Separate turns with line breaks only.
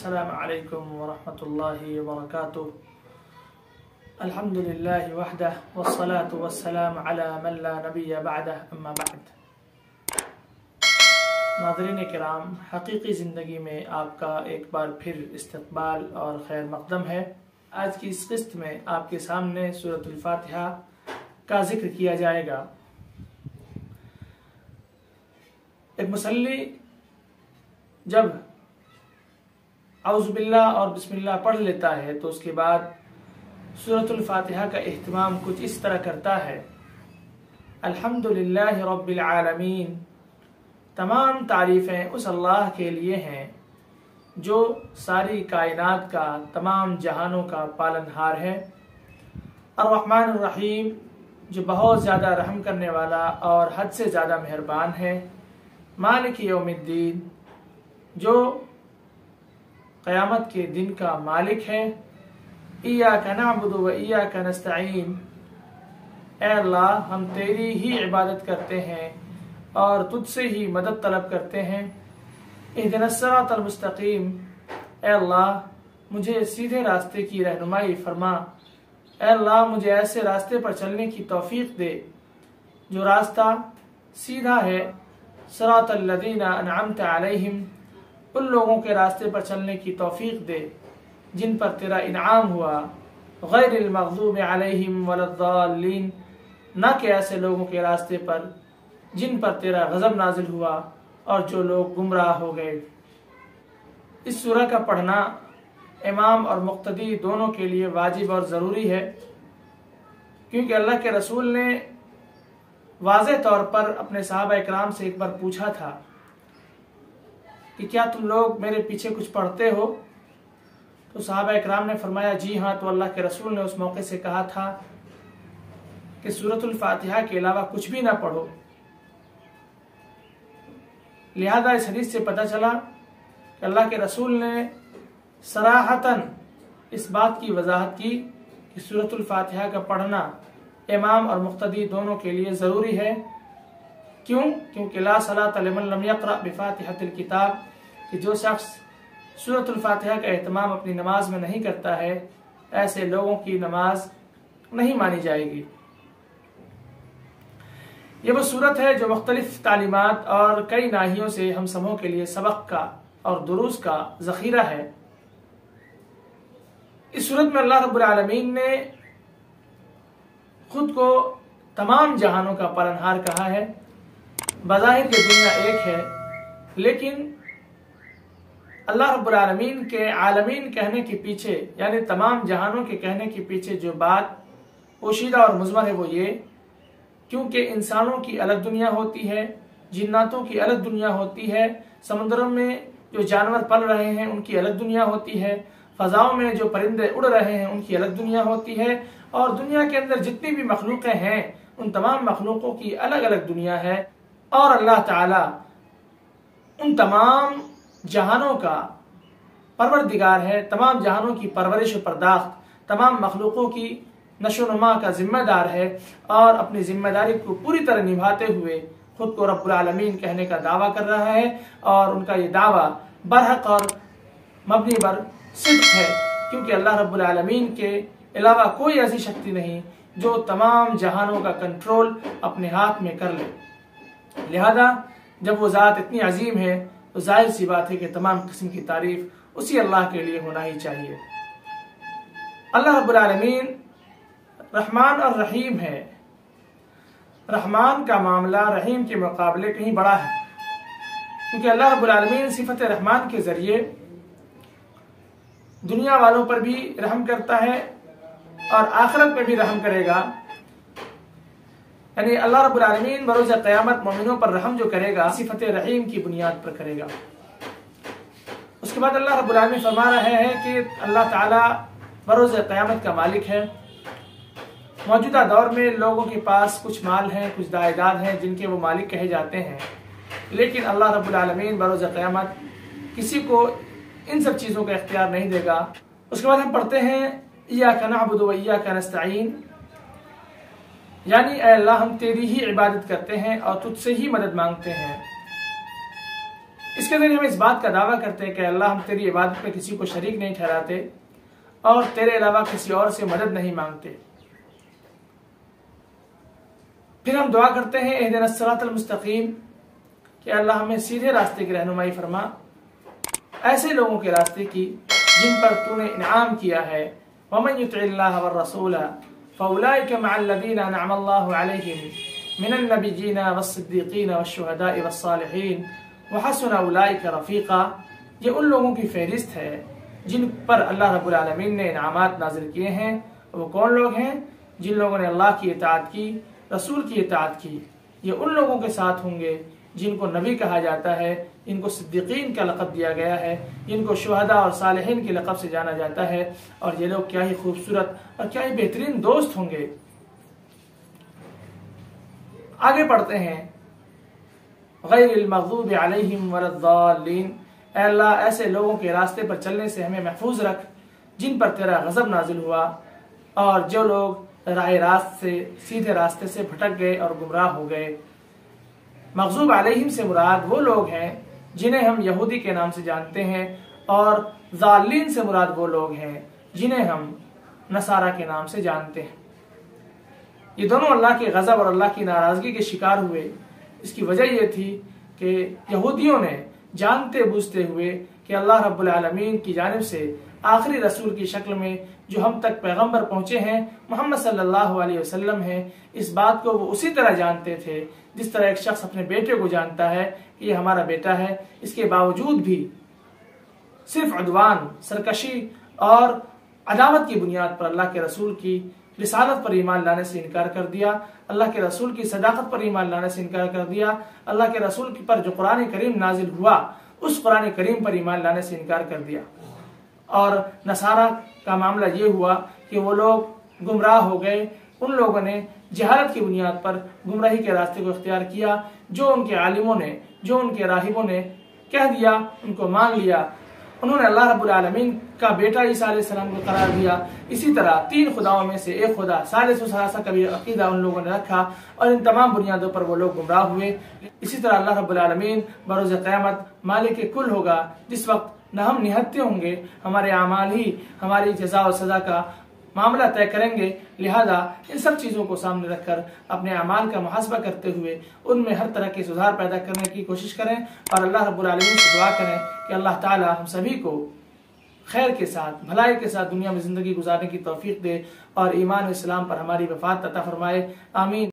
अस्सलामु अलैकुम वरहमतुल्लाहि वबरकातुह। अल्हम्दुलिल्लाहि वहदह वस्सलातु वस्सलाम अला मन ला नबिय्य बअदह, अम्मा बाद। नाज़रीन किराम, हकीकी ज़िंदगी में आपका एक बार फिर इस्तक़बाल और खैर मक़दम है। आज की इस किस्त में आपके सामने सूरतुल फातिहा का जिक्र किया जाएगा। एक मुसल्ली जब औज़ुबिल्लाह और बिस्मिल्लाह पढ़ लेता है तो उसके बाद सूरतुल फातिहा का एहतमाम कुछ इस तरह करता है। अल्हम्दुलिल्लाहि रब्बिल आलमीन, तमाम तारीफ़ें उस अल्लाह के लिए हैं जो सारी कायनात का, तमाम जहानों का पालनहार है। अर्रहमान अर्रहीम, जो बहुत ज़्यादा रहम करने वाला और हद से ज़्यादा मेहरबान है। मालिक यौमिद्दीन, जो क़यामत के दिन का मालिक है। इय्याका नअबुदु व इय्याका नस्तईन, ऐ अल्लाह हम तेरी ही इबादत करते हैं और तुझसे ही मदद तलब करते हैं। इहदिनस सिरातल मुस्तकीम, ऐ अल्लाह मुझे सीधे रास्ते की रहनुमाई फरमा। ऐ अल्लाह मुझे ऐसे रास्ते पर चलने की तौफीक दे जो रास्ता सीधा है। सिरातल लज़ीना अनअमता अलैहिम, उन लोगों के रास्ते पर चलने की तौफीक दे जिन पर तेरा इनाम हुआ। गैरिल मग़ज़ूबि अलैहिम वलद्दाल्लीन, न कि ऐसे लोगों के रास्ते पर जिन पर तेरा गज़ब नाजिल हुआ और जो लोग गुमराह हो गए। इस सूरह का पढ़ना इमाम और मुक़्तदी दोनों के लिए वाजिब और ज़रूरी है, क्योंकि अल्लाह के रसूल ने वाज़े तौर पर अपने सहाबा इकराम से एक बार पूछा था कि क्या तुम लोग मेरे पीछे कुछ पढ़ते हो? तो सहाबा इकराम ने फरमाया जी हाँ। तो अल्लाह के रसूल ने उस मौके से कहा था कि सूरतुल फातिहा के अलावा कुछ भी ना पढ़ो। लिहाजा इस हदीस से पता चला कि अल्लाह के रसूल ने सराहतन इस बात की वजाहत की कि सूरतुल फातिहा का पढ़ना इमाम और मुक़्तदी दोनों के लिए ज़रूरी है। क्यों? क्योंकि ला सलात लिमन लम यक़रा बिफ़ातिहतिल किताब, कि जो शख्स सूरतुल फातिहा का एहतमाम अपनी नमाज में नहीं करता है, ऐसे लोगों की नमाज नहीं मानी जाएगी। ये वो सूरत है जो मुख्तलिफ तालीमात और कई नाहियों से हम सबों के लिए सबक का और दुरूस का ज़ख़ीरा है। इस सूरत में अल्लाह रब्बुल आलमीन ने खुद को तमाम जहानों का पालनहार कहा है। बज़ाहिर ये दुनिया एक है, लेकिन अल्लाह रब्बुल आलमीन के आलमीन कहने के पीछे, यानी तमाम जहानों के कहने के पीछे जो बात पोशीदा और मुज़मर है वो ये, क्योंकि इंसानों की अलग दुनिया होती है, जिन्नातों की अलग दुनिया होती है, समुद्रों में जो जानवर पल रहे हैं उनकी अलग दुनिया होती है, फ़ज़ाओं में जो परिंदे उड़ रहे हैं उनकी अलग दुनिया होती है, और दुनिया के अंदर जितनी भी मखलूक़ें हैं उन तमाम मखलूक़ों की अलग अलग दुनिया है। और अल्लाह ताला उन तमाम जहानों का परवरदिगार है, तमाम जहानों की परवरिश और पर्दाख्त, तमाम मखलूक़ों की नशोनुमा का ज़िम्मेदार है, और अपनी ज़िम्मेदारी को पूरी तरह निभाते हुए खुद को रब्बुल आलमीन कहने का दावा कर रहा है। और उनका ये दावा बरहक और मबनी बर सिद्क़ है, क्योंकि अल्लाह रब्बुल आलमीन के अलावा कोई ऐसी शक्ति नहीं जो तमाम जहानों का कंट्रोल अपने हाथ में कर ले। लिहाजा जब वो ज़ात इतनी अजीम है तो जाहिर सी बात है कि तमाम किस्म की तारीफ उसी अल्लाह के लिए होना ही चाहिए। अल्लाह रब्बुल आलमीन रहमान और रहीम है। रहमान का मामला रहीम के मुकाबले कहीं बड़ा है, क्योंकि अल्लाह रब्बुल आलमीन सिफत रहमान के ज़रिए दुनिया वालों पर भी रहम करता है और आखिरत में भी रहम करेगा। यानी अल्लाह रब्बुल आलमीन बरोज़ क़यामत मोमिनों पर रहम जो करेगा सिफत रहीम की बुनियाद पर करेगा। उसके बाद अल्लाह रब्बुल आलमीन फरमा रहे हैं कि अल्लाह ताला बरोज़ क़यामत का मालिक है। मौजूदा दौर में लोगों के पास कुछ माल हैं, कुछ दायदाद हैं जिनके वो मालिक कहे जाते हैं, लेकिन अल्लाह रब्बुल आलमीन बरोज़ क़यामत किसी को इन सब चीज़ों का इख्तियार नहीं देगा। उसके बाद हम पढ़ते हैं इय्याका नअबुदु व इय्याका नस्तईन, यानी ऐ अल्लाह हम तेरी ही इबादत करते हैं और तुझसे ही मदद मांगते हैं। اس کے ذریعے ہم اس بات کا دعویٰ کرتے ہیں کہ اللہ ہم تیری عبادت میں کسی کو شریک نہیں ٹھہراتے اور تیرے علاوہ کسی اور سے مدد نہیں مانگتے۔ پھر ہم دعا کرتے ہیں اہدنا الصراط المستقیم کہ اللہ ہمیں سیدھے راستے کی رہنمائی فرما، ایسے لوگوں کے راستے کی جن پر تو نے انعام کیا ہے۔ ومن یطع اللہ والرسول فاولئک مع الذین انعم اللہ علیہم من النبیین والصدیقین والشہداء والصالحین وحسن اولئک رفیقا۔ یہ ان لوگوں کی فہرست ہے جن پر اللہ رب العالمین نے انعامات نازل کیے ہیں۔ وہ کون لوگ ہیں؟ جن لوگوں نے اللہ کی اطاعت کی، رسول کی اطاعت کی۔ یہ ان لوگوں کے ساتھ ہوں گے جن کو نبی کہا جاتا ہے، ان کو صدیقین کا لقب دیا گیا ہے، جن کو شہداء اور صالحین کے لقب سے جانا جاتا ہے، اور یہ لوگ کیا ہی خوبصورت اور کیا ہی بہترین دوست ہوں گے۔ آگے پڑھتے ہیں غیر المغضوب علیہم ولا الضالین۔ اے اللہ ایسے لوگوں کے راستے پر چلنے سے ہمیں محفوظ رکھ جن پر تیرا غضب نازل ہوا، اور جو لوگ راہ راست سے سیدھے راستے سے بھٹک گئے اور گمراہ ہو گئے۔ مغضوب علیہم سے مراد وہ لوگ ہیں جنہیں ہم یہودی کے نام سے جانتے ہیں، اور ضالین سے مراد وہ لوگ ہیں جنہیں ہم نصارہ کے نام سے جانتے ہیں۔ یہ دونوں اللہ کے غضب اور اللہ کی ناراضگی کے شکار ہوئے۔ اس کی وجہ یہ تھی کہ یہودیوں نے جانتے بوجھتے ہوئے کہ اللہ رب العالمین کی جانب سے آخری رسول کی شکل میں جو ہم تک پیغمبر پہنچے ہیں محمد صلی اللہ علیہ وسلم ہیں، اس بات کو وہ اسی طرح جانتے تھے جس طرح ایک شخص اپنے بیٹے کو جانتا ہے کہ یہ ہمارا بیٹا ہے۔ اس کے باوجود بھی صرف عدوان، سرکشی اور عداوت کی بنیاد پر اللہ کے رسول کی رسالت پر ایمان لانے سے انکار کر دیا، اللہ کے رسول کی صداقت پر ایمان لانے سے انکار کر دیا، اللہ کے رسول پر جو قرآن کریم نازل ہوا اس قرآن کریم پر ایمان لانے سے انکار کر دیا۔ اور نصارہ کا معاملہ یہ ہوا کہ وہ لوگ گمراہ ہو گئے۔ ان لوگوں نے جہالت کی بنیاد پر گمراہی کے راستے کو اختیار کیا، جو ان کے عالموں نے، جو ان کے راہبوں نے کہہ دیا ان کو مان لیا۔ انہوں نے اللہ رب العالمین کا بیٹا عیسیٰ علیہ السلام کو قرار دیا۔ اسی طرح تین خداؤں میں سے ایک خدا، ثالث و ثلاثہ کا بھی عقیدہ ان لوگوں نے رکھا، اور ان تمام بنیادوں پر وہ لوگ گمراہ ہوئے۔ اسی طرح اللہ رب العالمین بروز قیامت مالک کل ہوگا، جس وقت نہ ہم نہتے ہوں گے، ہمارے اعمال ہی ہماری جزا و سزا کا معاملہ طے کریں گے۔ لہذا ان سب چیزوں کو سامنے رکھ کر اپنے اعمال کا محاسبہ کرتے ہوئے ان میں ہر طرح کے سدھار پیدا کرنے کی کوشش کریں، اور اللہ رب العالمین سے دعا کریں کہ اللہ تعالی ہم سبھی کو خیر کے ساتھ، بھلائی کے ساتھ دنیا میں زندگی گزارنے کی توفیق دے، اور ایمان و اسلام پر ہماری وفات عطا فرمائے۔ آمین۔